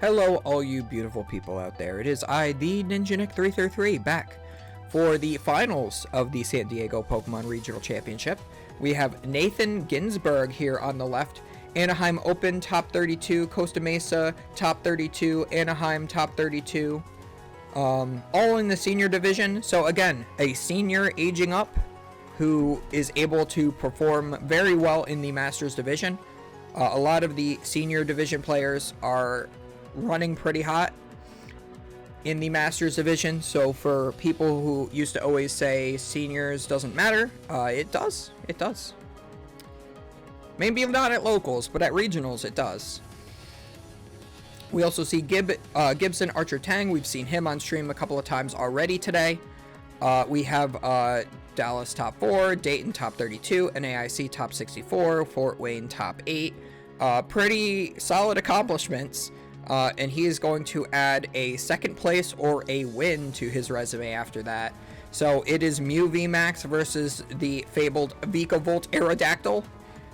Hello all you beautiful people out there. It is I, the Ninja Nick 333, back for the finals of the San Diego Pokemon Regional Championship. We have Nathan Ginsberg here on the left, Anaheim Open top 32, Costa Mesa top 32, Anaheim top 32, all in the senior division. So again, a senior aging up who is able to perform very well in the Masters division. A lot of the senior division players are running pretty hot in the Masters division, so for people who used to always say seniors doesn't matter, it does. Maybe not at locals, but at regionals it does. We also see Gibson Archer Tang. We've seen him on stream a couple of times already today. We have Dallas top 4, Dayton top 32, NAIC top 64, Fort Wayne top 8. Pretty solid accomplishments. And he is going to add a second place or a win to his resume after that. So it is Mew VMAX versus the fabled Vikavolt Aerodactyl.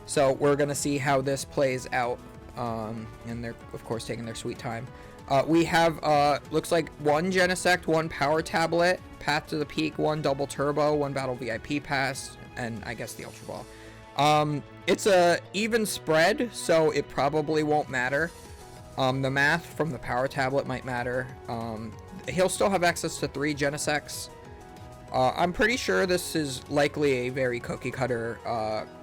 So we're going to see how this plays out. And they're, of course, taking their sweet time. We have, looks like one Genesect, one Power Tablet, Path to the Peak, one Double Turbo, one Battle VIP Pass, and I guess the Ultra Ball. It's a even spread, so it probably won't matter. The math from the Power Tablet might matter. He'll still have access to 3 Genesects. I'm pretty sure this is likely a very cookie-cutter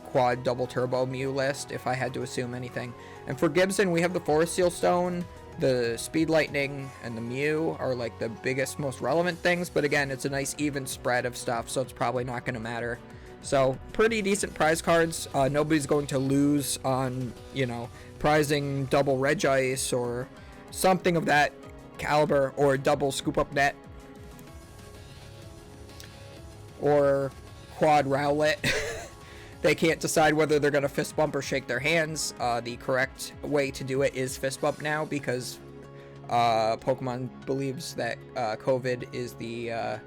quad double turbo Mew list, if I had to assume anything. And for Gibson, we have the Forest Seal Stone, the Speed Lightning, and the Mew are like the biggest, most relevant things. But again, it's a nice even spread of stuff, so it's probably not going to matter. So, pretty decent prize cards. Nobody's going to lose on, you know, prizing double Regice or something of that caliber, or double Scoop Up Net, or quad Rowlet. They can't decide whether they're going to fist bump or shake their hands. The correct way to do it is fist bump now, because Pokemon believes that COVID is the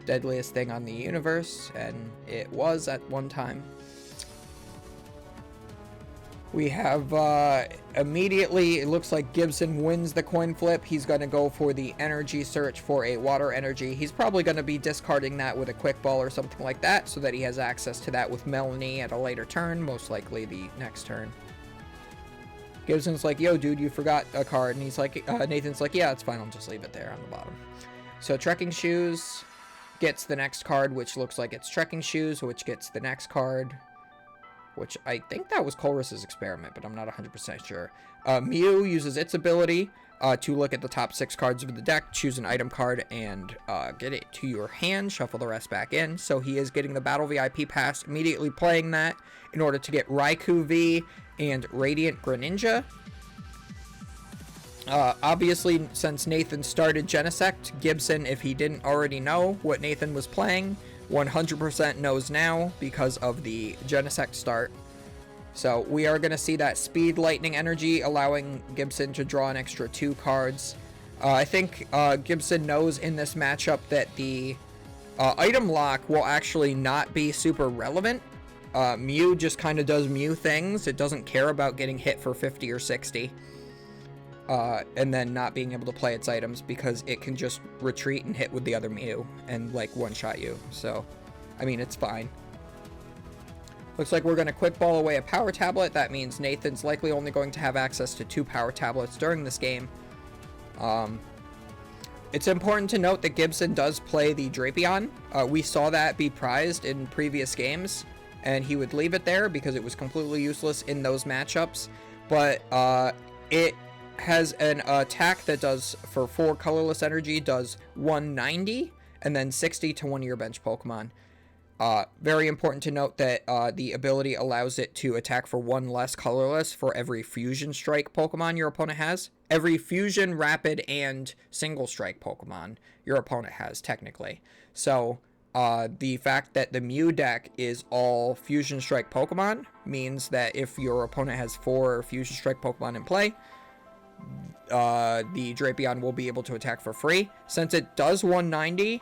deadliest thing on the universe, and it was at one time. We have immediately, it looks like Gibson wins the coin flip. He's going to go for the energy search for a water energy. He's probably going to be discarding that with a quick ball or something like that, so that he has access to that with Melanie at a later turn, most likely the next turn. Gibson's like, yo dude, you forgot a card, and he's like, Nathan's like, yeah, it's fine, I'll just leave it there on the bottom. So Trekking Shoes gets the next card, which looks like it's Trekking Shoes, which gets the next card, which I think that was Colress's Experiment, but I'm not 100% sure. Mew uses its ability to look at the top 6 cards of the deck, choose an item card, and get it to your hand, shuffle the rest back in. So he is getting the Battle VIP Pass, immediately playing that in order to get Raikou V and Radiant Greninja. Obviously, since Nathan started Genesect, Gibson, if he didn't already know what Nathan was playing, 100% knows now because of the Genesect start. So we are going to see that Speed Lightning energy, allowing Gibson to draw an extra 2 cards. I think Gibson knows in this matchup that the item lock will actually not be super relevant. Mew just kind of does Mew things. It doesn't care about getting hit for 50 or 60. And then not being able to play its items, because it can just retreat and hit with the other Mew and like one-shot you. So, I mean, it's fine. Looks like we're going to quick ball away a Power Tablet. That means Nathan's likely only going to have access to 2 Power Tablets during this game. It's important to note that Gibson does play the Drapion. We saw that be prized in previous games, and he would leave it there because it was completely useless in those matchups. But it has an attack that does, for 4 colorless energy, does 190 and then 60 to one of your bench Pokemon. Very important to note that the ability allows it to attack for 1 less colorless for every Fusion Strike Pokemon your opponent has. Every Fusion, Rapid, and Single Strike Pokemon your opponent has, technically. So the fact that the Mew deck is all Fusion Strike Pokemon means that if your opponent has 4 Fusion Strike Pokemon in play, the Drapion will be able to attack for free. Since it does 190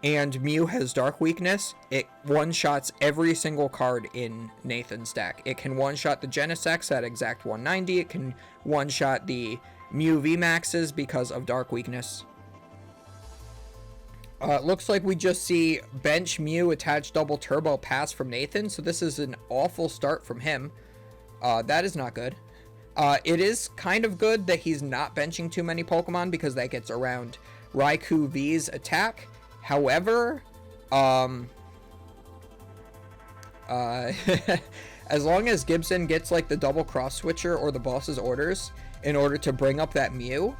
and Mew has Dark Weakness, it one-shots every single card in Nathan's deck. It can one-shot the Genesect at exact 190, it can one-shot the Mew VMAXs because of Dark Weakness. Looks like we just see bench Mew attach double turbo pass from Nathan. So this is an awful start from him. That is not good. It is kind of good that he's not benching too many Pokemon because that gets around Raikou V's attack. However, as long as Gibson gets like the double cross switcher or the boss's orders in order to bring up that Mew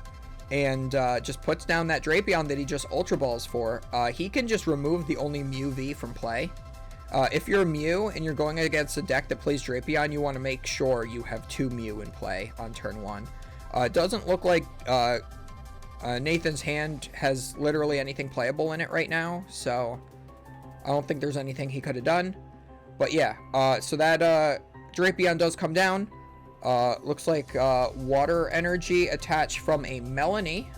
and just puts down that Drapion that he just Ultra Balls for, he can just remove the only Mew V from play. If you're a Mew and you're going against a deck that plays Drapion, you want to make sure you have 2 Mew in play on turn 1. It doesn't look like Nathan's hand has literally anything playable in it right now, so I don't think there's anything he could have done. But yeah, so that Drapion does come down. Looks like water energy attached from a Melanie.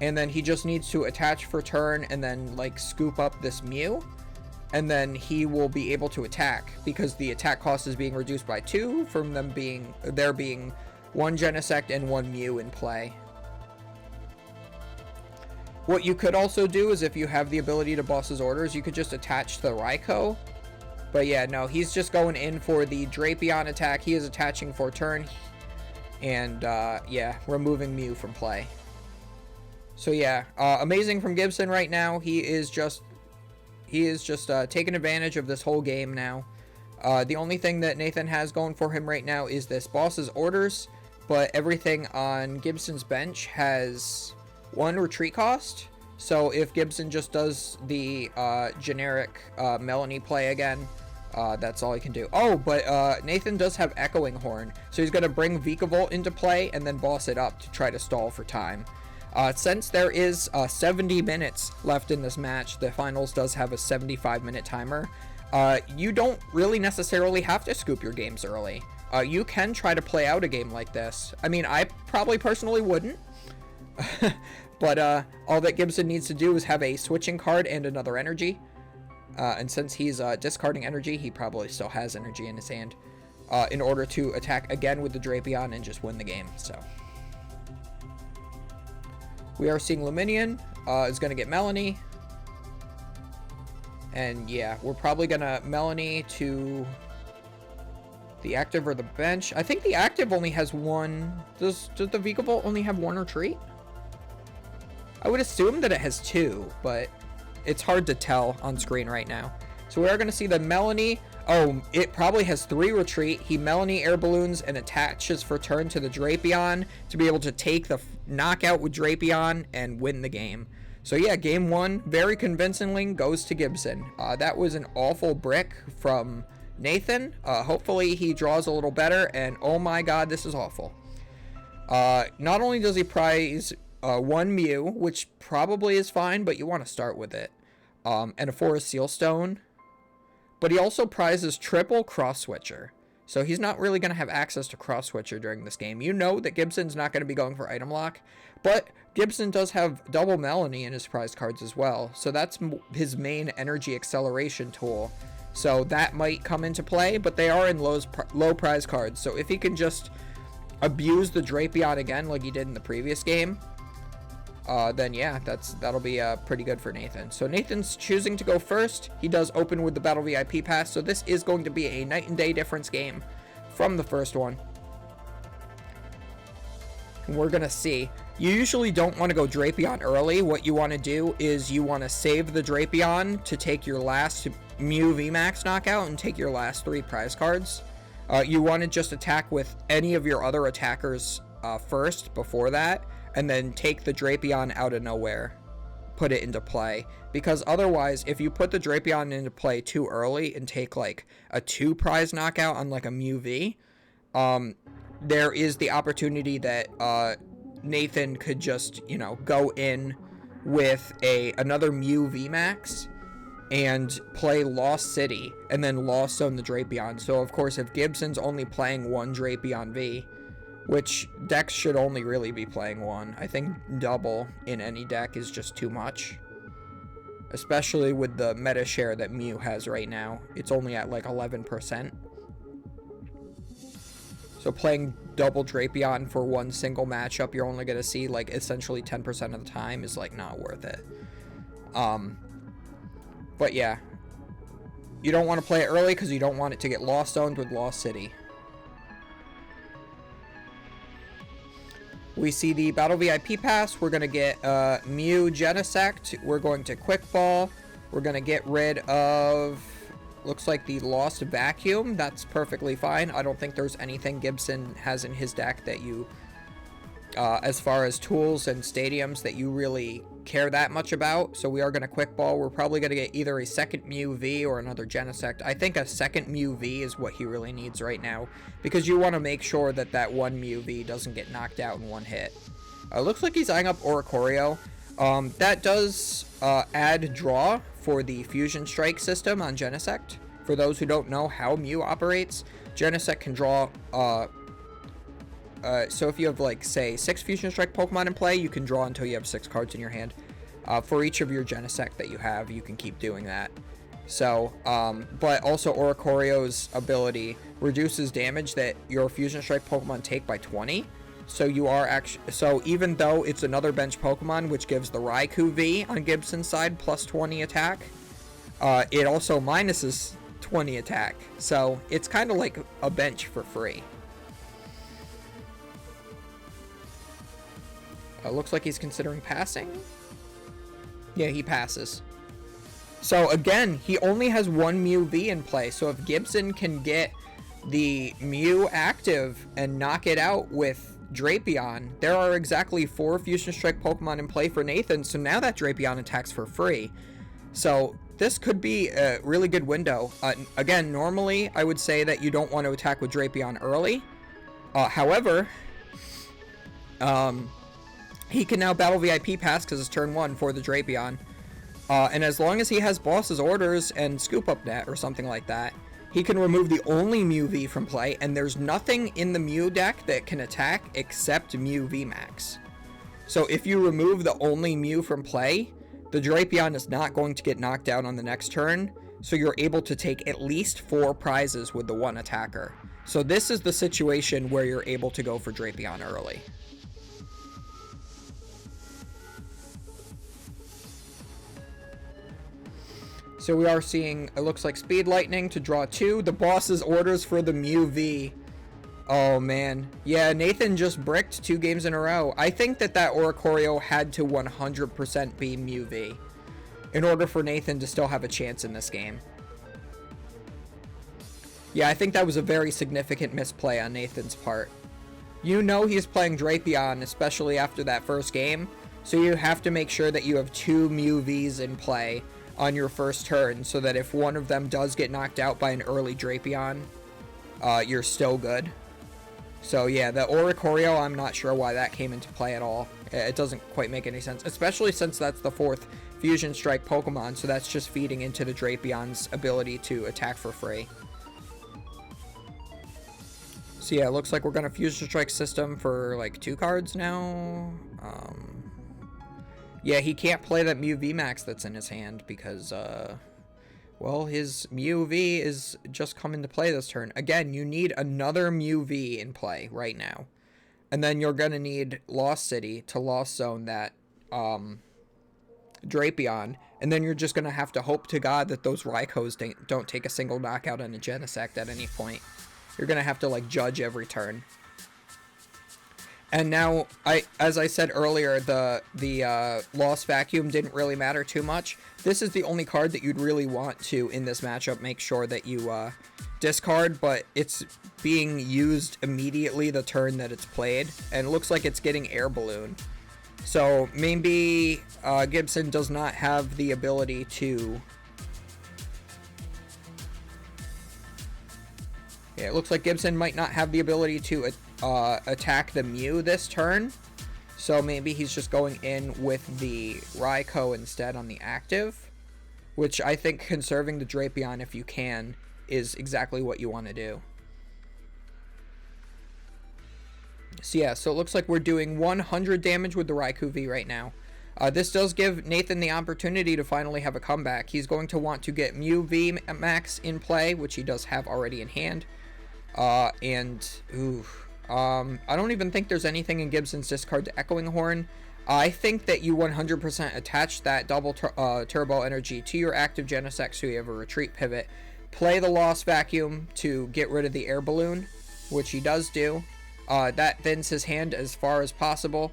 And then he just needs to attach for turn and then like scoop up this Mew. And then he will be able to attack because the attack cost is being reduced by 2 from there being 1 Genesect and 1 Mew in play. What you could also do is if you have the ability to boss's orders, you could just attach the Raikou. But yeah, no, he's just going in for the Drapion attack. He is attaching for turn. And yeah, removing Mew from play. So yeah, amazing from Gibson right now. He is just taking advantage of this whole game now. The only thing that Nathan has going for him right now is this boss's orders, but everything on Gibson's bench has 1 retreat cost. So if Gibson just does the generic Melanie play again, that's all he can do. Oh, but Nathan does have Echoing Horn, so he's going to bring Vikavolt into play and then boss it up to try to stall for time. Since there is 70 minutes left in this match, the finals does have a 75-minute timer. You don't really necessarily have to scoop your games early. You can try to play out a game like this. I mean, I probably personally wouldn't. But all that Gibson needs to do is have a switching card and another energy. And since he's discarding energy, he probably still has energy in his hand in order to attack again with the Drapion and just win the game. So we are seeing Luminion is going to get Melanie. And yeah, we're probably going to Melanie to the active or the bench. I think the active only has 1. Does the Vikavolt only have 1 retreat? I would assume that it has 2, but it's hard to tell on screen right now. So we are going to see the Melanie. Oh, it probably has 3 retreat. He Melanie air balloons and attaches for turn to the Drapion to be able to take the knockout with Drapion and win the game. So yeah, game 1 very convincingly goes to Gibson. That was an awful brick from Nathan. Hopefully he draws a little better, and oh my god, this is awful. Not only does he prize 1 Mew, which probably is fine, but you want to start with it, and a Forest Sealstone, but he also prizes triple Cross Switcher. So he's not really going to have access to Cross Switcher during this game. You know that Gibson's not going to be going for item lock, but Gibson does have double Melanie in his prize cards as well. So that's his main energy acceleration tool. So that might come into play, but they are in low prize cards. So if he can just abuse the Drapion again like he did in the previous game, then yeah, that'll be pretty good for Nathan. So Nathan's choosing to go first. He does open with the Battle VIP pass, so this is going to be a night and day difference game from the first one. And we're gonna see. You usually don't want to go Drapion early. What you want to do is you want to save the Drapion to take your last Mew VMAX knockout and take your last 3 prize cards. You want to just attack with any of your other attackers first before that, and then take the Drapion out of nowhere, put it into play. Because otherwise, if you put the Drapion into play too early and take like a 2 prize knockout on like a Mew V, there is the opportunity that Nathan could just, you know, go in with another Mew VMAX and play Lost City and then Lost Zone the Drapion. So of course, if Gibson's only playing 1 Drapion V, which decks should only really be playing 1. I think double in any deck is just too much. Especially with the meta share that Mew has right now. It's only at like 11%. So playing double Drapion for one single matchup you're only going to see like essentially 10% of the time is like not worth it. But yeah, you don't want to play it early because you don't want it to get Lost Zoned with Lost City. We see the Battle VIP Pass. We're going to get Mew Genesect. We're going to Quick Ball. We're going to get rid of, looks like the Lost Vacuum. That's perfectly fine. I don't think there's anything Gibson has in his deck that you, as far as tools and stadiums, that you really care that much about. So we are going to Quick Ball. We're probably going to get either a second Mew V or another Genesect. I think a second Mew V is what he really needs right now, because you want to make sure that that one Mew V doesn't get knocked out in one hit. Looks like he's eyeing up Oricorio. That does add draw for the Fusion Strike system on Genesect. For those who don't know how Mew operates, Genesect can draw, so if you have, like, say, 6 Fusion Strike Pokemon in play, you can draw until you have 6 cards in your hand. For each of your Genesect that you have, you can keep doing that. So, but also Oricorio's ability reduces damage that your Fusion Strike Pokemon take by 20. So you are actually, so even though it's another bench Pokemon, which gives the Raikou V on Gibson's side plus 20 attack, it also minuses 20 attack. So it's kind of like a bench for free. Looks like he's considering passing. Yeah, he passes. So again, he only has one Mew V in play. So if Gibson can get the Mew active and knock it out with Drapion, there are exactly 4 Fusion Strike Pokemon in play for Nathan. So now that Drapion attacks for free. So this could be a really good window. Again, normally I would say that you don't want to attack with Drapion early. However, he can now Battle VIP Pass because it's turn 1 for the Drapion. And as long as he has Boss's Orders and Scoop Up Net or something like that, he can remove the only Mew V from play, and there's nothing in the Mew deck that can attack except Mew VMAX. So if you remove the only Mew from play, the Drapion is not going to get knocked out on the next turn, so you're able to take at least 4 prizes with the one attacker. So this is the situation where you're able to go for Drapion early. So we are seeing, it looks like Speed Lightning to draw 2. The Boss's Orders for the Mew V. Oh, man. Yeah, Nathan just bricked 2 games in a row. I think that Oricorio had to 100% be Mew V in order for Nathan to still have a chance in this game. Yeah, I think that was a very significant misplay on Nathan's part. You know he's playing Drapion, especially after that first game, so you have to make sure that you have 2 Mew Vs in play on your first turn, so that if one of them does get knocked out by an early Drapion, you're still good. So yeah, the Oricorio, I'm not sure why that came into play at all. It doesn't quite make any sense, especially since that's the 4th Fusion Strike Pokemon, so that's just feeding into the Drapion's ability to attack for free. So yeah, it looks like we're gonna Fusion Strike system for like 2 cards now. Yeah, he can't play that Mew VMAX that's in his hand because, well, his Mew V is just come into play this turn. Again, you need another Mew V in play right now. And then you're going to need Lost City to Lost Zone that Drapion. And then you're just going to have to hope to God that those Raikous don't take a single knockout on a Genesect at any point. You're going to have to, like, judge every turn. And now, as I said earlier, the Lost Vacuum didn't really matter too much. This is the only card that you'd really want to, in this matchup, make sure that you discard, but it's being used immediately the turn that it's played, and it looks like it's getting Air Balloon. So maybe Gibson does not have the ability to... Yeah, it looks like Gibson might not have the ability to attack the Mew this turn. So maybe he's just going in with the Raikou instead on the active. Which I think conserving the Drapion, if you can, is exactly what you want to do. So yeah, so it looks like we're doing 100 damage with the Raikou V right now. This does give Nathan the opportunity to finally have a comeback. He's going to want to get Mew VMAX in play, which he does have already in hand. I don't even think there's anything in Gibson's discard to Echoing Horn. I think that you 100% attach that double turbo energy to your active Genesect so you have a retreat pivot. Play the Lost Vacuum to get rid of the air balloon, which he does do. That thins his hand as far as possible.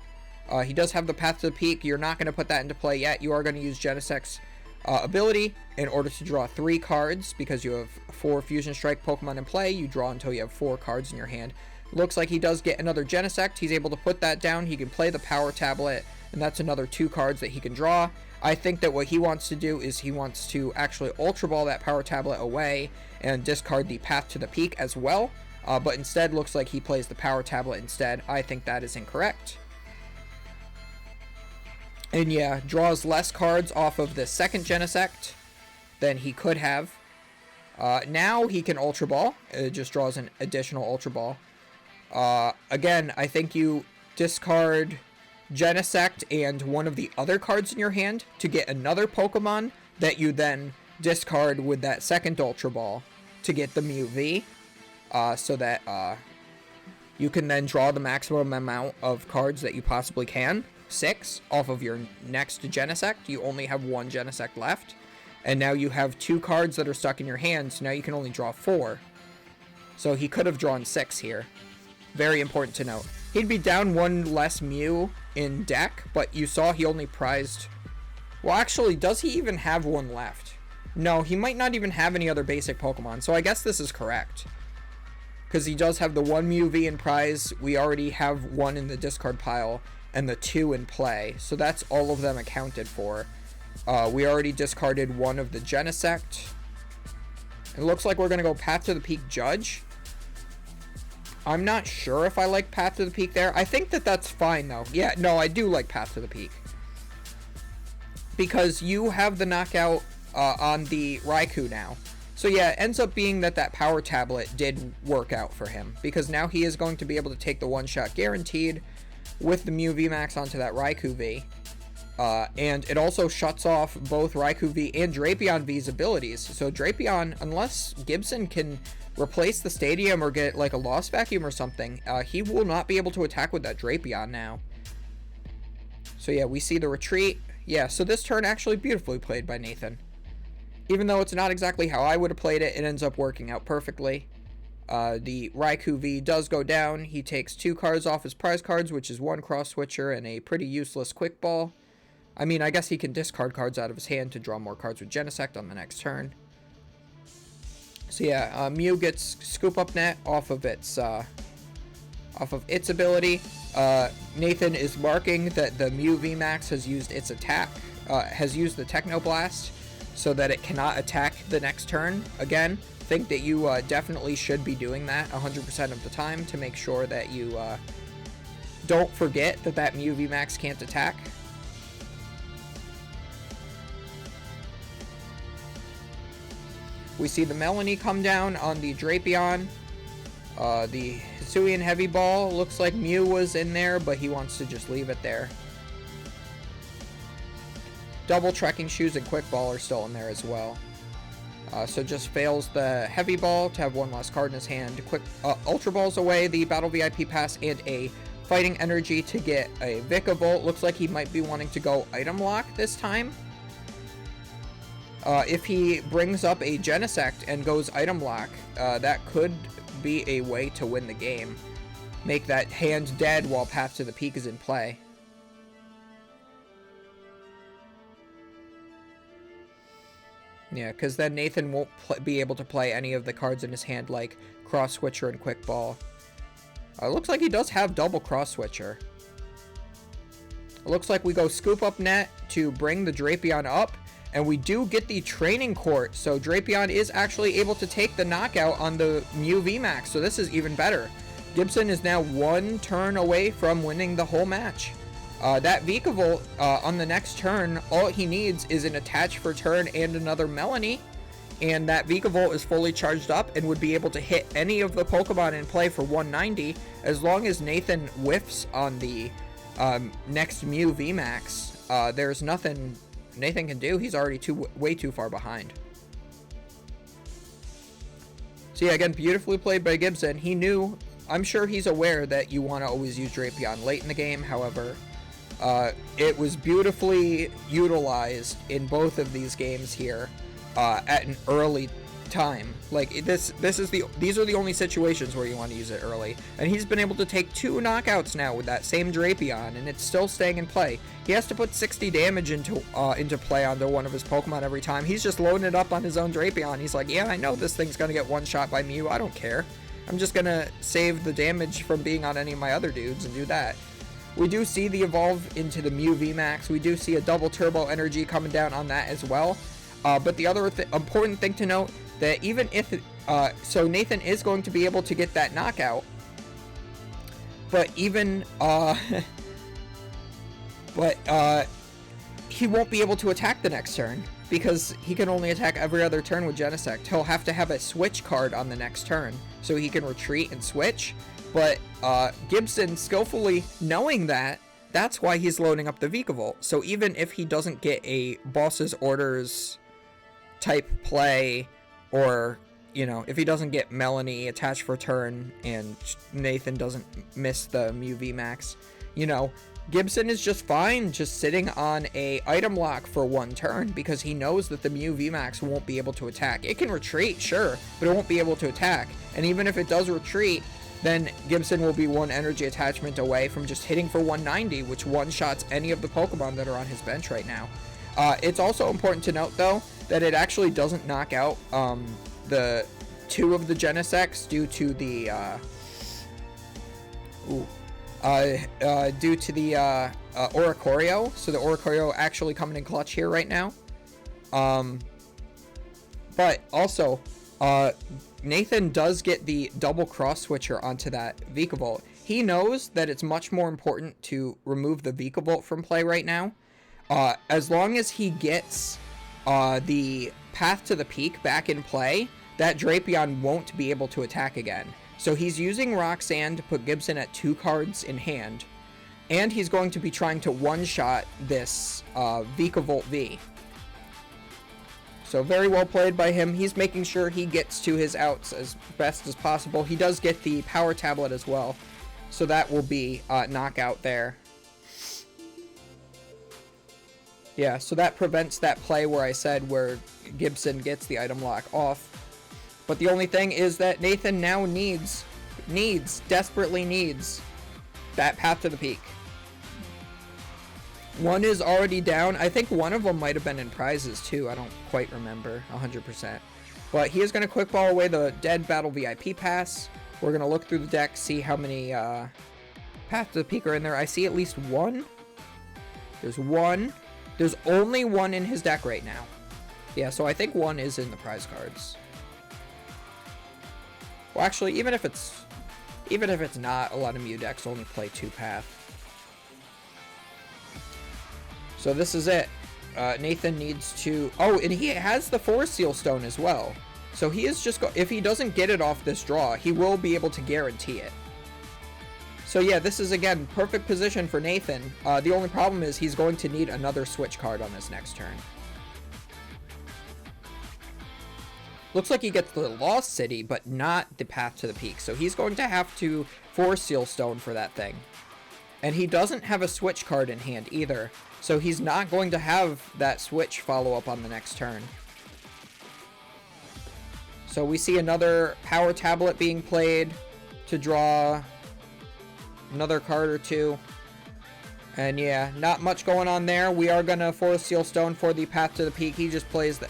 He does have the Path to the Peak. You're not going to put that into play yet. You are going to use Genesect's ability in order to draw 3 cards because you have 4 Fusion Strike Pokemon in play. You draw until you have 4 cards in your hand. Looks like he does get another Genesect. He's able to put that down. He can play the Power Tablet, and that's another 2 cards that he can draw. I think that what he wants to do is he wants to actually Ultra Ball that Power Tablet away and discard the Path to the Peak as well. But instead looks like he plays the Power Tablet instead. I think that is incorrect. And yeah, draws less cards off of the second Genesect than he could have. Now he can Ultra Ball. It just draws an additional Ultra Ball. Again, I think you discard Genesect and one of the other cards in your hand to get another Pokemon that you then discard with that second Ultra Ball to get the Mew V, so that you can then draw the maximum amount of cards that you possibly can, 6, off of your next Genesect. You only have 1 Genesect left, and now you have 2 cards that are stuck in your hand, so now you can only draw 4. So he could have drawn 6 here. Very important to note. He'd be down 1 less Mew in deck, but you saw he only prized... Well, actually, does he even have 1 left? No, he might not even have any other basic Pokemon, so I guess this is correct. Because he does have the 1 Mew V in prize. We already have 1 in the discard pile and the 2 in play, so that's all of them accounted for. We already discarded 1 of the Genesect. It looks like we're going to go Path to the Peak Judge. I'm not sure if I like Path to the Peak there. I think that that's fine, though. Yeah, no, I do like Path to the Peak. Because you have the knockout on the Raikou now. So yeah, it ends up being that that Power Tablet did work out for him. Because now he is going to be able to take the one-shot guaranteed with the Mew VMAX onto that Raikou V. And it also shuts off both Raikou V and Drapion V's abilities. So Drapion, unless Gibson can replace the Stadium or get like a Lost Vacuum or something, he will not be able to attack with that Drapion now. So yeah, we see the retreat. Yeah, so this turn actually beautifully played by Nathan. Even though it's not exactly how I would have played it, it ends up working out perfectly. The Raikou V does go down. He takes 2 cards off his prize cards, which is 1 Cross Switcher and a pretty useless Quick Ball. I mean, I guess he can discard cards out of his hand to draw more cards with Genesect on the next turn. So yeah, Mew gets Scoop Up Net off of its ability. Nathan is marking that the Mew VMAX has used its attack, has used the Techno Blast, so that it cannot attack the next turn. Again, think that you definitely should be doing that 100% of the time to make sure that you don't forget that that Mew VMAX can't attack. We see the Melanie come down on the Drapion. The Hisuian Heavy Ball, looks like Mew was in there, but he wants to just leave it there. Double Trekking Shoes and Quick Ball are still in there as well. So just fails the Heavy Ball to have 1 less card in his hand. Quick Ultra Balls away the Battle VIP Pass and a Fighting Energy to get a Vikavolt. Looks like he might be wanting to go Item Lock this time. If he brings up a Genesect and goes Item Lock, that could be a way to win the game. Make that hand dead while Path to the Peak is in play. Yeah, because then Nathan won't be able to play any of the cards in his hand like Cross Switcher and Quick Ball. It looks like he does have double Cross Switcher. It looks like we go Scoop Up Net to bring the Drapion up. And we do get the Training Court, so Drapion is actually able to take the knockout on the Mew VMAX, so this is even better. Gibson is now 1 turn away from winning the whole match. That Vikavolt on the next turn, all he needs is an Attach for turn and another Melanie, and that Vikavolt is fully charged up and would be able to hit any of the Pokemon in play for 190, as long as Nathan whiffs on the next Mew VMAX. There's nothing Nathan can do. He's already way too far behind. So yeah, again, beautifully played by Gibson. He knew I'm sure he's aware that you want to always use Drapion late in the game. However, it was beautifully utilized in both of these games here at an early time. Like these are the only situations where you want to use it early, and he's been able to take 2 knockouts now with that same Drapion, and it's still staying in play. He has to put 60 damage into play onto one of his Pokemon every time. He's just loading it up on his own Drapion. He's like, yeah, I know this thing's gonna get one shot by Mew. I don't care. I'm just gonna save the damage from being on any of my other dudes and do that. We do see the evolve into the Mew VMAX. We do see a double turbo energy coming down on that as well. But the other important thing to note, that even if so Nathan is going to be able to get that knockout, but even he won't be able to attack the next turn, because he can only attack every other turn with Genesect. He'll have to have a switch card on the next turn so he can retreat and switch. But Gibson, skillfully knowing that, that's why he's loading up the Vikavolt. So even if he doesn't get a boss's orders type play, or, you know, if he doesn't get Melanie attached for turn and Nathan doesn't miss the Mew VMAX, you know, Gibson is just fine just sitting on a item lock for 1 turn, because he knows that the Mew VMAX won't be able to attack. It can retreat, sure, but it won't be able to attack. And even if it does retreat, then Gibson will be 1 energy attachment away from just hitting for 190, which one-shots any of the Pokemon that are on his bench right now. It's also important to note, though, that it actually doesn't knock out the 2 of the Genesects due to the Oricorio. So the Oricorio actually coming in clutch here right now. But also, Nathan does get the double cross switcher onto that Vikavolt. He knows that it's much more important to remove the Vikavolt from play right now. As long as he gets the Path to the Peak back in play, that Drapion won't be able to attack again. So he's using Roxanne to put Gibson at 2 cards in hand, and he's going to be trying to one-shot this Vikavolt V. So very well played by him. He's making sure he gets to his outs as best as possible. He does get the Power Tablet as well, so that will be knockout there. Yeah, so that prevents that play where I said where Gibson gets the item lock off. But the only thing is that Nathan now desperately needs that Path to the Peak. 1 is already down. I think one of them might have been in prizes too. I don't quite remember 100%. But he is going to quick ball away the Dead Battle VIP pass. We're going to look through the deck, see how many Path to the Peak are in there. I see at least 1. There's 1. There's only 1 in his deck right now. Yeah, so I think 1 is in the prize cards. Well, actually, even if it's not, a lot of Mew decks only play 2 Path. So this is it. Nathan needs to... Oh, and he has the Forest Seal Stone as well. So he is just... If he doesn't get it off this draw, he will be able to guarantee it. So yeah, this is, again, perfect position for Nathan. The only problem is he's going to need another switch card on his next turn. Looks like he gets the Lost City, but not the Path to the Peak. So he's going to have to Force Seal Stone for that thing. And he doesn't have a switch card in hand either. So he's not going to have that switch follow-up on the next turn. So we see another Power Tablet being played to draw another card or 2. And yeah, not much going on there. We are going to Force Seal Stone for the Path to the Peak. He just plays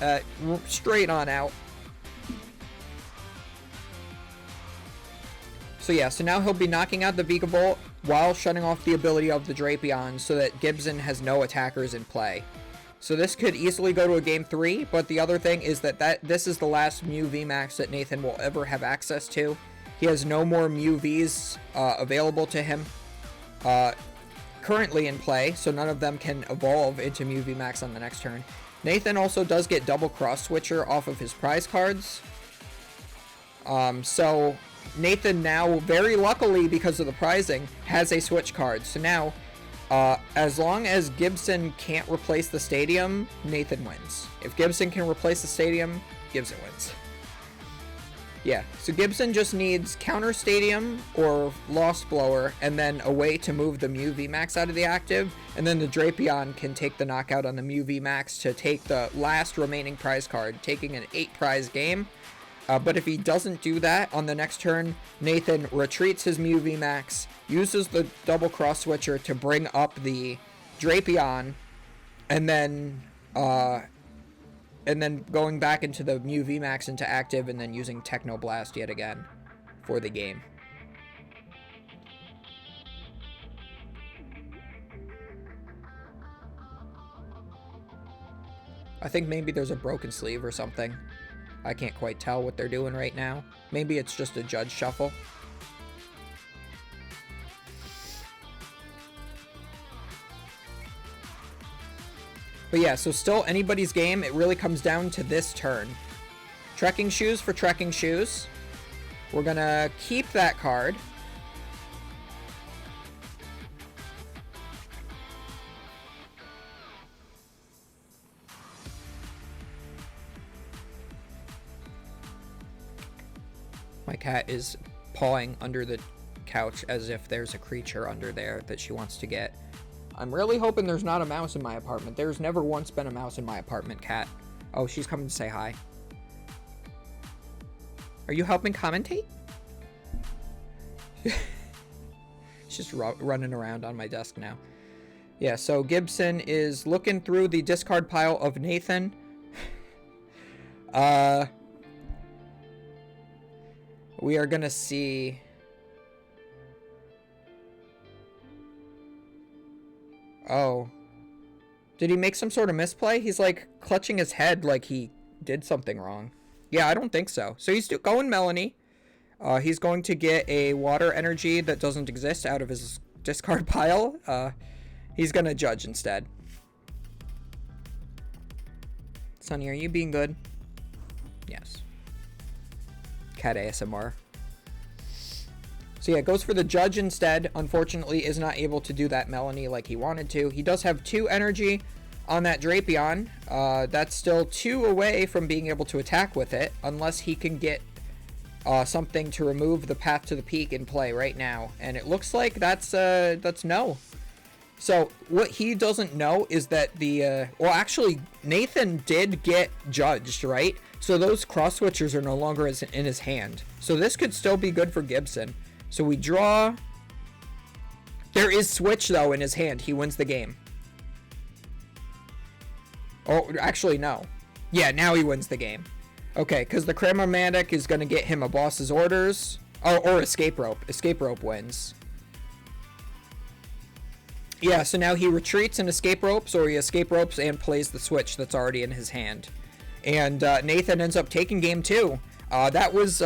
straight on out. So yeah, so now he'll be knocking out the Vikavolt while shutting off the ability of the Drapion so that Gibson has no attackers in play. So this could easily go to a game 3, but the other thing is that this is the last Mew VMAX that Nathan will ever have access to. He has no more Mew Vs available to him currently in play, so none of them can evolve into Mew VMAX on the next turn. Nathan also does get double cross switcher off of his prize cards. So Nathan now, very luckily because of the prizing, has a switch card. So now, as long as Gibson can't replace the stadium, Nathan wins. If Gibson can replace the stadium, Gibson wins. Yeah, so Gibson just needs Counter Stadium or Lost Blower, and then a way to move the Mew VMAX out of the active, and then the Drapion can take the knockout on the Mew VMAX to take the last remaining prize card, taking an 8-prize game. But if he doesn't do that, on the next turn, Nathan retreats his Mew VMAX, uses the double cross switcher to bring up the Drapion, and then going back into the Mew VMAX into active, and then using Technoblast yet again for the game. I think maybe there's a broken sleeve or something. I can't quite tell what they're doing right now. Maybe it's just a judge shuffle. But yeah, so still anybody's game. It really comes down to this turn. Trekking Shoes for Trekking Shoes. We're gonna keep that card. My cat is pawing under the couch as if there's a creature under there that she wants to get. I'm really hoping there's not a mouse in my apartment. There's never once been a mouse in my apartment, cat. Oh, she's coming to say hi. Are you helping commentate? She's just running around on my desk now. Yeah, so Gibson is looking through the discard pile of Nathan. We are gonna see... Oh. Did he make some sort of misplay? He's like clutching his head like he did something wrong. Yeah, I don't think so. So he's going Melanie. He's going to get a water energy that doesn't exist out of his discard pile. He's gonna judge instead. Sonny, are you being good? Yes. Cat ASMR. So yeah, goes for the judge instead. Unfortunately, is not able to do that Melanie like he wanted to. He does have 2 energy on that Drapion. That's still 2 away from being able to attack with it, unless he can get something to remove the Path to the Peak in play right now. And it looks like that's no. So what he doesn't know is that the well, actually Nathan did get judged, right? So those cross switchers are no longer in his hand. So this could still be good for Gibson. So we draw. There is switch though in his hand. He wins the game. Oh, actually no. Yeah, now he wins the game. Okay, because the Cramomatic is going to get him a boss's orders. Oh, or Escape Rope. Escape Rope wins. Yeah, so now he retreats and Escape Ropes, or he Escape Ropes and plays the switch that's already in his hand. And Nathan ends up taking game 2. That was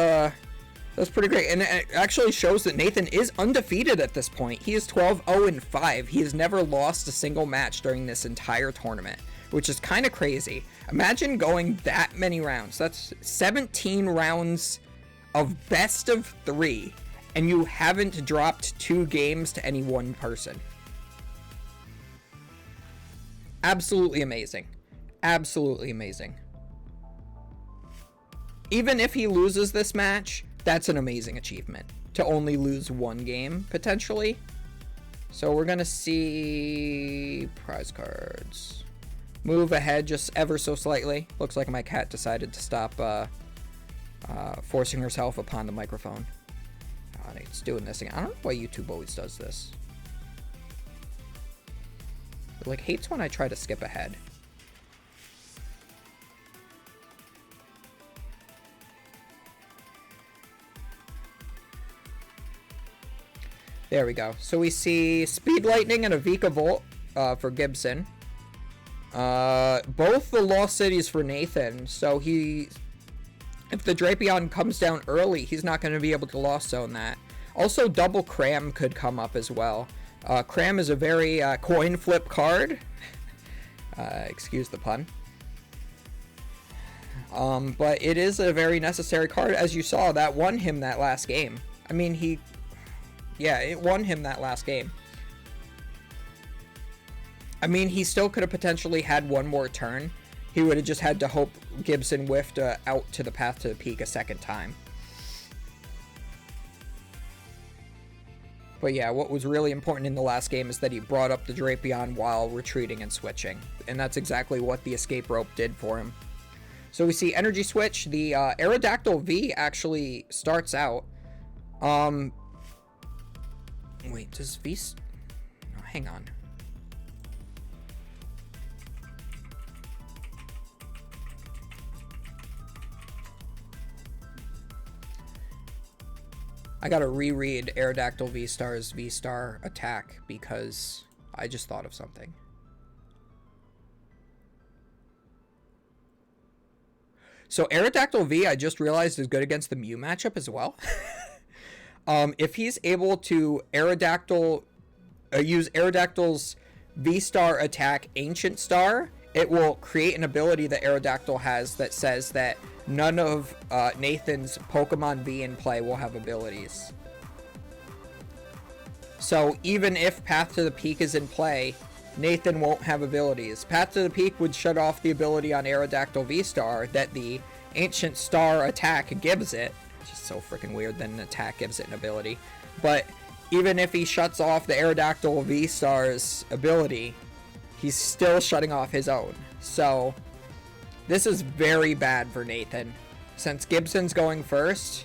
pretty great. And it actually shows that Nathan is undefeated at this point. He is 12-0-5. He has never lost a single match during this entire tournament, which is kind of crazy. Imagine going that many rounds. That's 17 rounds of best of 3, and you haven't dropped 2 games to any one person. Absolutely amazing. Absolutely amazing. Even if he loses this match, that's an amazing achievement. To only lose 1 game, potentially. So we're going to see prize cards. Move ahead just ever so slightly. Looks like my cat decided to stop forcing herself upon the microphone. God, it's doing this again. I don't know why YouTube always does this. It, like, hates when I try to skip ahead. There we go. So we see Speed Lightning and a Vikavolt for Gibson. Both the Lost Cities for Nathan. So if the Drapion comes down early, he's not going to be able to Lost Zone that. Also, Double Cram could come up as well. Cram is a very coin flip card. Excuse the pun. But it is a very necessary card. As you saw, that won him that last game. I mean, yeah, it won him that last game. I mean, he still could have potentially had one more turn. He would have just had to hope Gibson whiffed out to the Path to the Peak a second time. But yeah, what was really important in the last game is that he brought up the Drapion while retreating and switching. And that's exactly what the escape rope did for him. So we see energy switch. The Aerodactyl V actually starts out. Wait, does V... Oh, hang on. I gotta reread Aerodactyl V-Star's V-Star attack because I just thought of something. So Aerodactyl V, I just realized, is good against the Mew matchup as well. If he's able to use Aerodactyl's V-Star attack Ancient Star, it will create an ability that Aerodactyl has that says that none of Nathan's Pokemon V in play will have abilities. So even if Path to the Peak is in play, Nathan won't have abilities. Path to the Peak would shut off the ability on Aerodactyl V-Star that the Ancient Star attack gives it. Which is so freaking weird that an attack gives it an ability. But even if he shuts off the Aerodactyl V-Star's ability, he's still shutting off his own. So this is very bad for Nathan. Since Gibson's going first,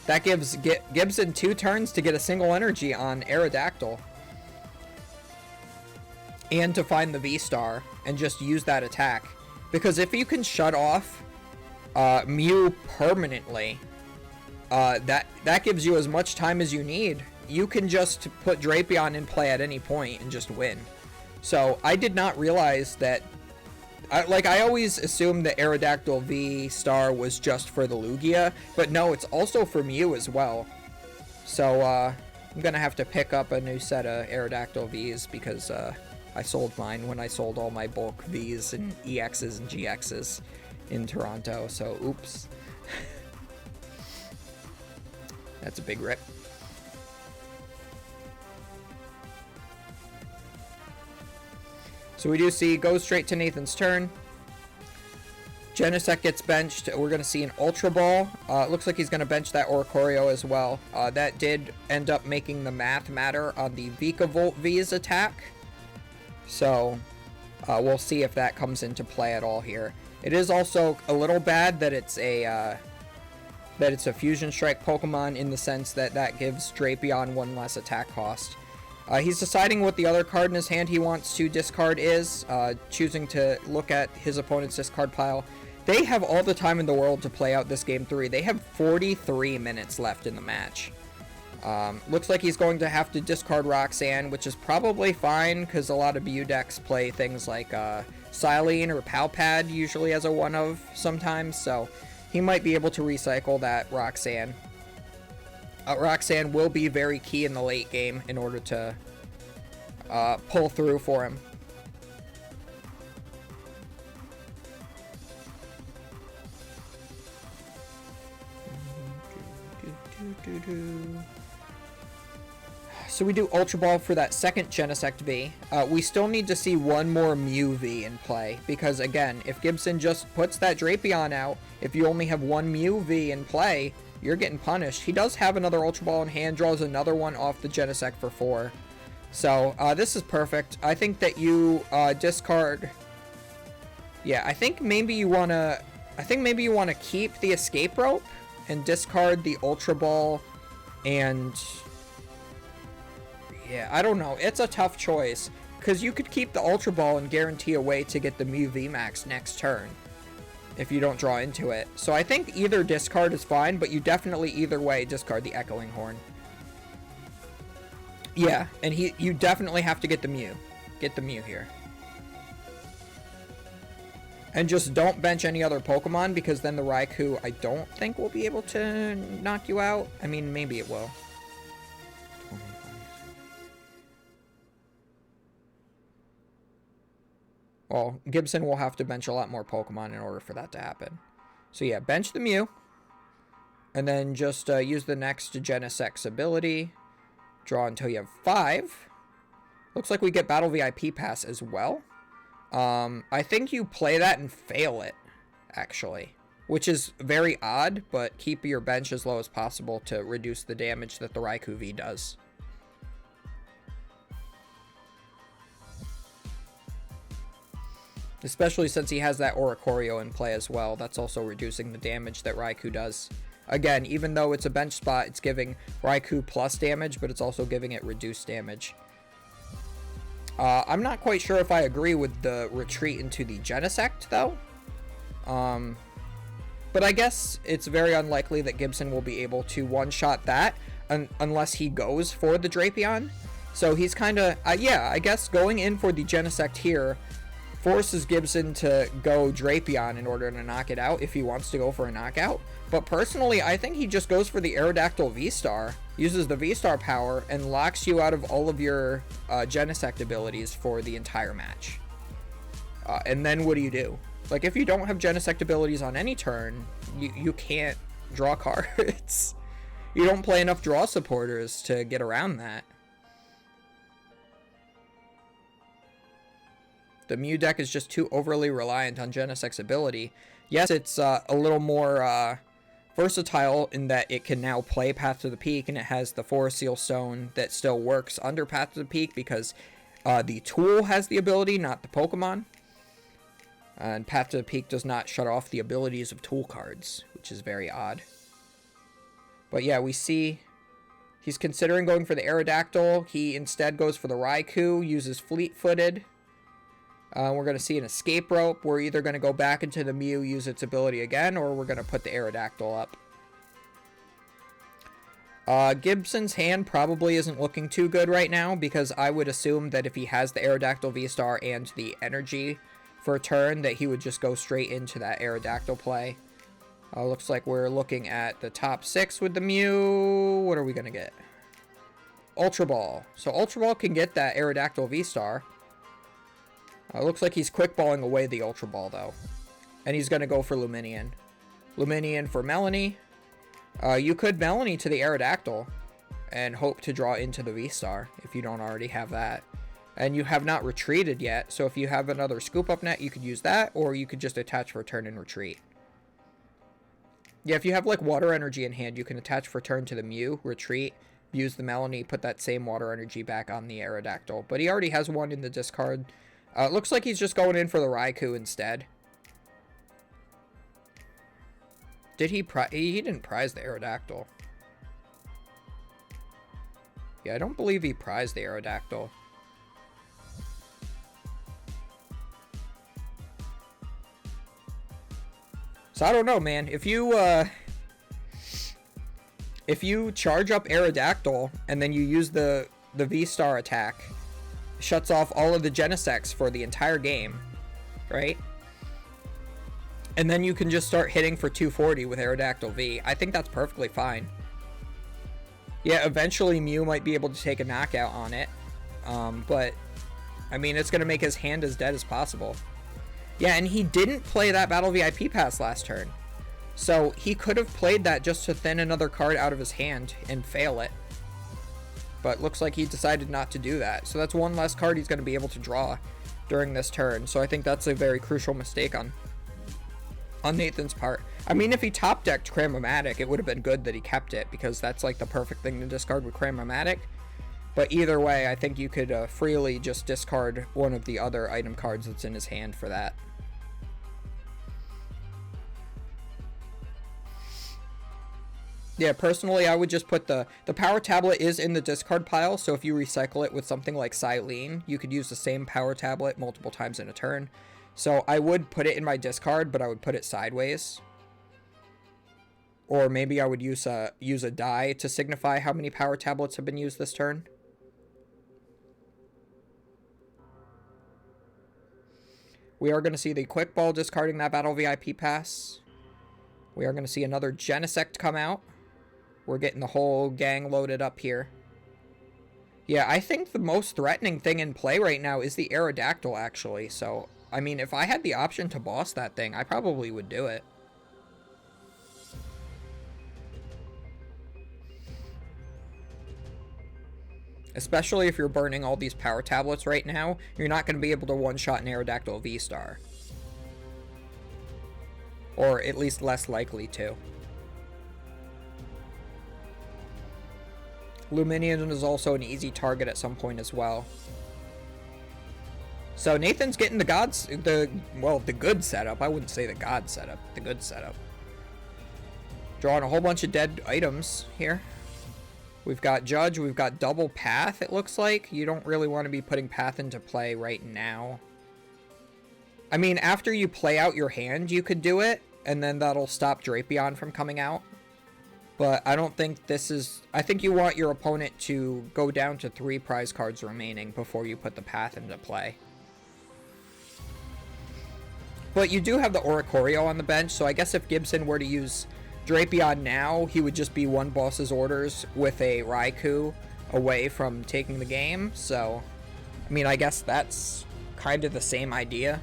that gives Gibson 2 turns to get a single energy on Aerodactyl. And to find the V-Star and just use that attack. Because if you can shut off Mew permanently, that gives you as much time as you need. You can just put Drapion in play at any point and just win. So I did not realize that. I always assumed the Aerodactyl V-Star was just for the Lugia, but no, it's also for Mew as well. So I'm gonna have to pick up a new set of Aerodactyl Vs because I sold mine when I sold all my bulk Vs and EXs and GXs in Toronto, so oops. That's a big rip. So we do see, goes straight to Nathan's turn. Genesect gets benched. We're going to see an Ultra Ball. It looks like he's going to bench that Oricorio as well. That did end up making the math matter on the Vikavolt V's attack. So we'll see if that comes into play at all here. It is also a little bad that it's a Fusion Strike Pokemon in the sense that that gives Drapion 1 less attack cost. He's deciding what the other card in his hand he wants to discard is, choosing to look at his opponent's discard pile. They have all the time in the world to play out this Game 3. They have 43 minutes left in the match. Looks like he's going to have to discard Roxanne, which is probably fine, because a lot of BU decks play things like Silene or Palpad, usually as a one-of sometimes, so he might be able to recycle that Roxanne. Roxanne will be very key in the late game in order to pull through for him. So we do Ultra Ball for that second Genesect V. We still need to see one more Mew V in play, because again, if Gibson just puts that Drapion out, if you only have one Mew V in play, you're getting punished. He does have another Ultra Ball in hand, draws another one off the Genesect for 4. So this is perfect. I think that you discard. Yeah, I think maybe you wanna keep the Escape Rope and discard the Ultra Ball, and yeah, I don't know. It's a tough choice because you could keep the Ultra Ball and guarantee a way to get the Mew VMAX next turn if you don't draw into it. So I think either discard is fine, but you definitely either way discard the Echoing Horn. Yeah, and you definitely have to get the Mew. Get the Mew here. And just don't bench any other Pokemon, because then the Raikou I don't think will be able to knock you out. I mean, maybe it will. Well, Gibson will have to bench a lot more Pokemon in order for that to happen. So yeah, bench the Mew. And then just use the next Genesect's ability. Draw until you have 5. Looks like we get Battle VIP Pass as well. I think you play that and fail it, actually. Which is very odd, but keep your bench as low as possible to reduce the damage that the Raikou V does. Especially since he has that Oricorio in play as well. That's also reducing the damage that Raikou does. Again, even though it's a bench spot, it's giving Raikou plus damage, but it's also giving it reduced damage. I'm not quite sure if I agree with the retreat into the Genesect, though. But I guess it's very unlikely that Gibson will be able to one-shot that unless he goes for the Drapion. So he's kind of, yeah, I guess going in for the Genesect here forces Gibson to go Drapion in order to knock it out if he wants to go for a knockout. But personally, I think he just goes for the Aerodactyl V-Star, uses the V-Star power, and locks you out of all of your Genesect abilities for the entire match. And then what do? Like, if you don't have Genesect abilities on any turn, you can't draw cards. You don't play enough draw supporters to get around that. The Mew deck is just too overly reliant on Genesect's ability. Yes, it's a little more versatile in that it can now play Path to the Peak, and it has the Forest Seal Stone that still works under Path to the Peak because the tool has the ability, not the Pokemon. And Path to the Peak does not shut off the abilities of tool cards, which is very odd. But yeah, we see he's considering going for the Aerodactyl. He instead goes for the Raikou, uses Fleet-Footed. We're going to see an Escape Rope. We're either going to go back into the Mew, use its ability again, or we're going to put the Aerodactyl up. Gibson's hand probably isn't looking too good right now, because I would assume that if he has the Aerodactyl V-Star and the energy for a turn, that he would just go straight into that Aerodactyl play. Looks like we're looking at the top 6 with the Mew. What are we going to get? Ultra Ball. So Ultra Ball can get that Aerodactyl V-Star. Looks like he's quick balling away the Ultra Ball, though. And he's going to go for Luminion. Luminion for Melanie. You could Melanie to the Aerodactyl and hope to draw into the V-Star if you don't already have that. And you have not retreated yet, so if you have another Scoop Up Net, you could use that, or you could just attach for turn and retreat. Yeah, if you have, like, Water Energy in hand, you can attach for turn to the Mew, retreat, use the Melanie, put that same Water Energy back on the Aerodactyl. But he already has one in the discard. It looks like he's just going in for the Raikou instead. Did he he didn't prize the Aerodactyl. Yeah, I don't believe he prized the Aerodactyl. So I don't know, man. If you charge up Aerodactyl and then you use the V-Star attack, shuts off all of the Genesects for the entire game, right? And then you can just start hitting for 240 with Aerodactyl V. I think that's perfectly fine. Yeah, eventually Mew might be able to take a knockout on it. But, I mean, it's going to make his hand as dead as possible. Yeah, and he didn't play that Battle VIP Pass last turn. So he could have played that just to thin another card out of his hand and fail it. But looks like he decided not to do that. So that's one less card he's going to be able to draw during this turn. So I think that's a very crucial mistake on Nathan's part. I mean, if he top decked Cram-O-Matic, it would have been good that he kept it, because that's like the perfect thing to discard with Cram-O-Matic. But either way, I think you could freely just discard one of the other item cards that's in his hand for that. Yeah, personally, I would just put the power tablet is in the discard pile, so if you recycle it with something like Silene, you could use the same power tablet multiple times in a turn. So I would put it in my discard, but I would put it sideways. Or maybe I would use a die to signify how many power tablets have been used this turn. We are going to see the Quick Ball discarding that Battle VIP Pass. We are going to see another Genesect come out. We're getting the whole gang loaded up here. Yeah, I think the most threatening thing in play right now is the Aerodactyl, actually. So, I mean, if I had the option to boss that thing, I probably would do it. Especially if you're burning all these power tablets right now, you're not going to be able to one-shot an Aerodactyl V-Star. Or at least less likely to. Luminion is also an easy target at some point as well. So Nathan's getting the good setup. I wouldn't say the god setup, the good setup. Drawing a whole bunch of dead items here. We've got Judge, we've got double Path, it looks like. You don't really want to be putting Path into play right now. I mean, after you play out your hand, you could do it, and then that'll stop Drapion from coming out. But I don't think this is... I think you want your opponent to go down to 3 prize cards remaining before you put the Path into play. But you do have the Oricorio on the bench, so I guess if Gibson were to use Drapion now, he would just be one boss's orders with a Raikou away from taking the game. So, I mean, I guess that's kind of the same idea.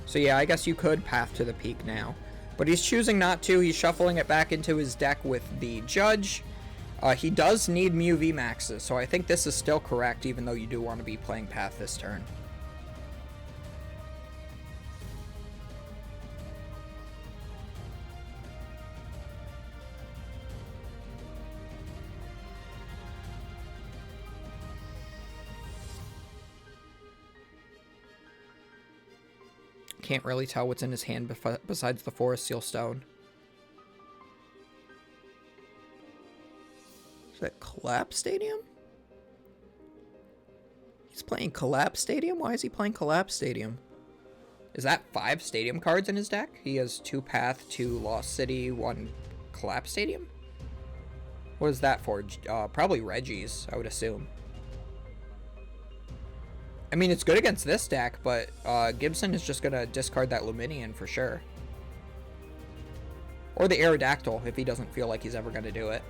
So yeah, I guess you could Path to the Peak now. But he's choosing not to. He's shuffling it back into his deck with the Judge. He does need Mew VMAXs, so I think this is still correct, even though you do want to be playing Path this turn. Can't really tell what's in his hand besides the Forest Seal Stone. Is that Collapse Stadium? He's playing Collapse Stadium? Why is he playing Collapse Stadium? Is that 5 Stadium cards in his deck? He has 2 Path, 2 Lost City, 1 Collapse Stadium? What is that for? Probably Reggie's, I would assume. I mean, it's good against this deck, but Gibson is just going to discard that Luminion for sure. Or the Aerodactyl, if he doesn't feel like he's ever going to do it.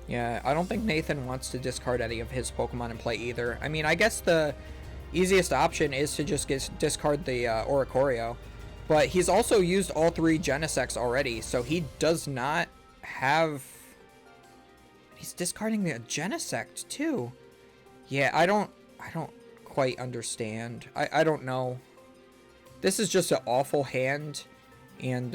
Yeah, I don't think Nathan wants to discard any of his Pokemon in play either. I mean, I guess the easiest option is to just discard the Oricorio. But he's also used all 3 Genesects already, so he does not have... He's discarding the Genesect, too. Yeah, I don't quite understand. I don't know. This is just an awful hand, and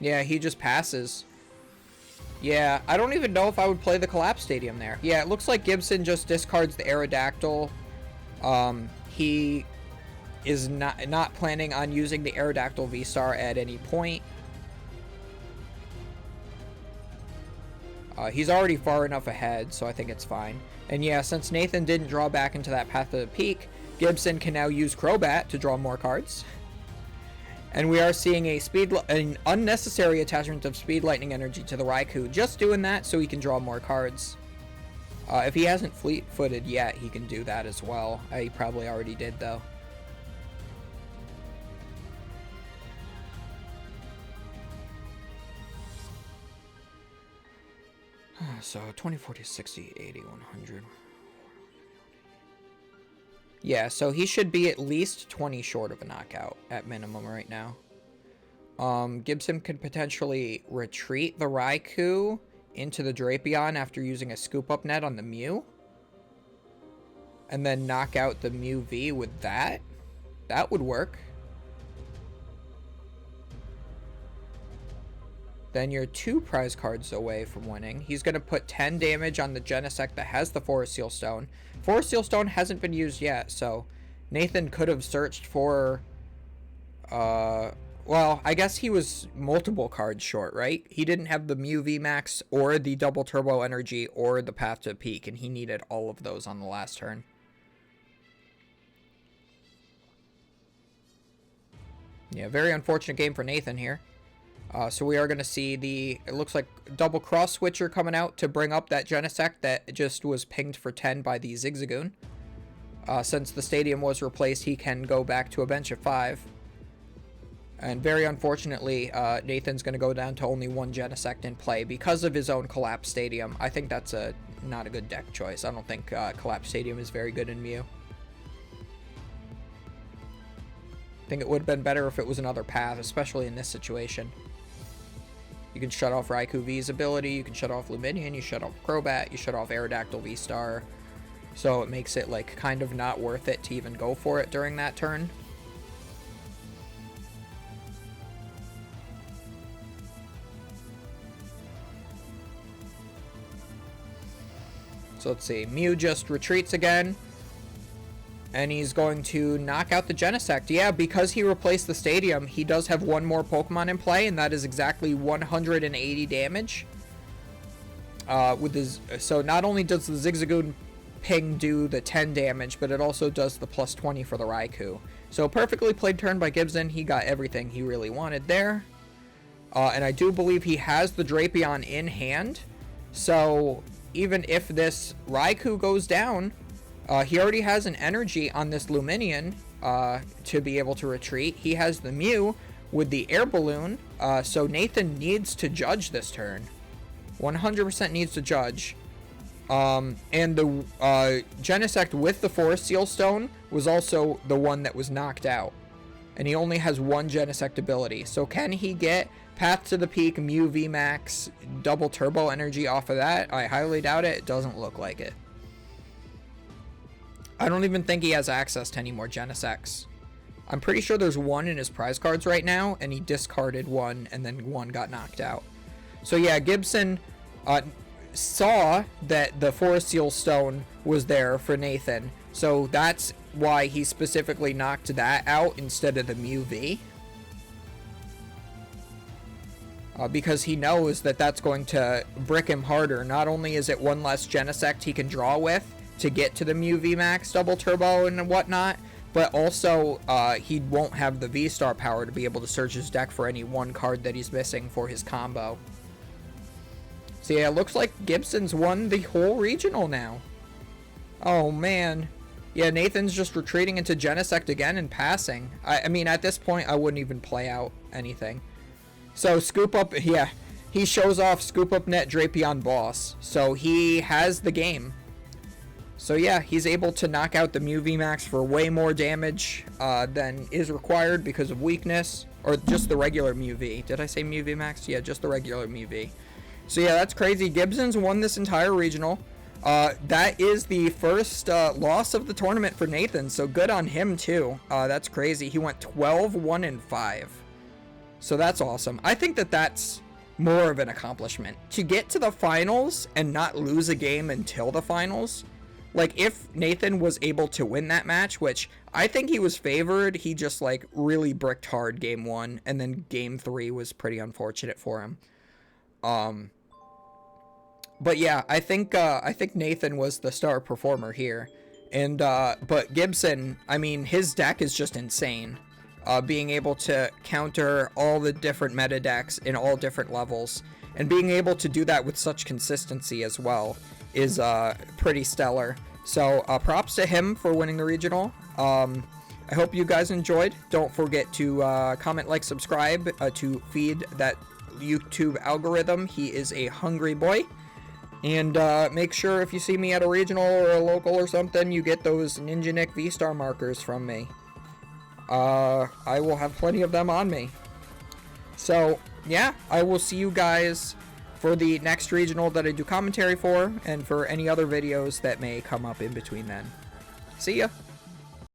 yeah, he just passes. Yeah, I don't even know if I would play the Collapse Stadium there. Yeah, it looks like Gibson just discards the Aerodactyl. He is not planning on using the Aerodactyl V-Star at any point. He's already far enough ahead, so I think it's fine. And yeah, since Nathan didn't draw back into that Path to the Peak, Gibson can now use Crobat to draw more cards. And we are seeing an unnecessary attachment of Speed Lightning Energy to the Raikou, just doing that so he can draw more cards. If he hasn't Fleet-Footed yet, he can do that as well. He probably already did, though. So 20, 40, 60, 80, 100. Yeah, so he should be at least 20 short of a knockout at minimum right now. Gibson could potentially retreat the Raikou into the Drapion after using a Scoop Up Net on the Mew. And then knock out the Mew V with that. That would work. Then you're 2 prize cards away from winning. He's going to put 10 damage on the Genesect that has the Forest Seal Stone. Forest Seal Stone hasn't been used yet, so Nathan could have searched for... well, I guess he was multiple cards short, right? He didn't have the Mew VMAX or the Double Turbo Energy or the Path to Peak, and he needed all of those on the last turn. Yeah, very unfortunate game for Nathan here. So we are going to see it looks like double cross switcher coming out to bring up that Genesect that just was pinged for 10 by the Zigzagoon. Since the stadium was replaced, he can go back to a bench of 5. And very unfortunately, Nathan's going to go down to only 1 Genesect in play because of his own Collapse Stadium. I think that's not a good deck choice. I don't think Collapse Stadium is very good in Mew. I think it would have been better if it was another Path, especially in this situation. You can shut off Raikou V's ability, you can shut off Luminion, you shut off Crobat, you shut off Aerodactyl V-Star. So it makes it like kind of not worth it to even go for it during that turn. So let's see. Mew just retreats again. And he's going to knock out the Genesect. Yeah, because he replaced the stadium, he does have one more Pokemon in play, and that is exactly 180 damage. With his, so not only does the Zigzagoon ping do the 10 damage, but it also does the plus 20 for the Raikou. So perfectly played turn by Gibson. He got everything he really wanted there. And I do believe he has the Drapion in hand. So even if this Raikou goes down, he already has an energy on this Luminion to be able to retreat. He has the Mew with the Air Balloon, so Nathan needs to judge this turn. 100% needs to judge. And the Genesect with the Forest Seal Stone was also the one that was knocked out. And he only has one Genesect ability. So can he get Path to the Peak, Mew VMAX, double turbo energy off of that? I highly doubt it. It doesn't look like it. I don't even think he has access to any more Genesects. I'm pretty sure there's one in his prize cards right now, and he discarded one, and then one got knocked out. So yeah, Gibson saw that the Forest Seal Stone was there for Nathan, so that's why he specifically knocked that out instead of the Mew V. Because he knows that that's going to brick him harder. Not only is it one less Genesect he can draw with to get to the Mew VMAX double turbo and whatnot, but also he won't have the V-Star power to be able to search his deck for any one card that he's missing for his combo. So yeah, it looks like Gibson's won the whole regional now. Oh man. Yeah, Nathan's just retreating into Genesect again and passing. I mean, at this point, I wouldn't even play out anything. So Scoop Up, yeah, he shows off Scoop Up Net Drapion Boss. So he has the game. So yeah, he's able to knock out the Mew VMAX for way more damage than is required because of weakness. Or just the regular Mew V. Did I say Mew VMAX? Yeah, just the regular Mew V. So yeah, that's crazy. Gibson's won this entire regional. That is the first loss of the tournament for Nathan, so good on him too. That's crazy. He went 12-1-5. So that's awesome. I think that that's more of an accomplishment. To get to the finals and not lose a game until the finals, like if Nathan was able to win that match, which I think he was favored, he just like really bricked hard game 1, and then game 3 was pretty unfortunate for him. But yeah, I think Nathan was the star performer here. And but Gibson, I mean, his deck is just insane. Being able to counter all the different meta decks in all different levels, and being able to do that with such consistency as well is pretty stellar. So props to him for winning the regional. I hope you guys enjoyed. Don't forget to comment, like, subscribe to feed that YouTube algorithm. He is a hungry boy. And make sure if you see me at a regional or a local or something, you get those Ninja Nick V-Star markers from me. I will have plenty of them on me. So, yeah, I will see you guys for the next regional that I do commentary for, and for any other videos that may come up in between then. See ya!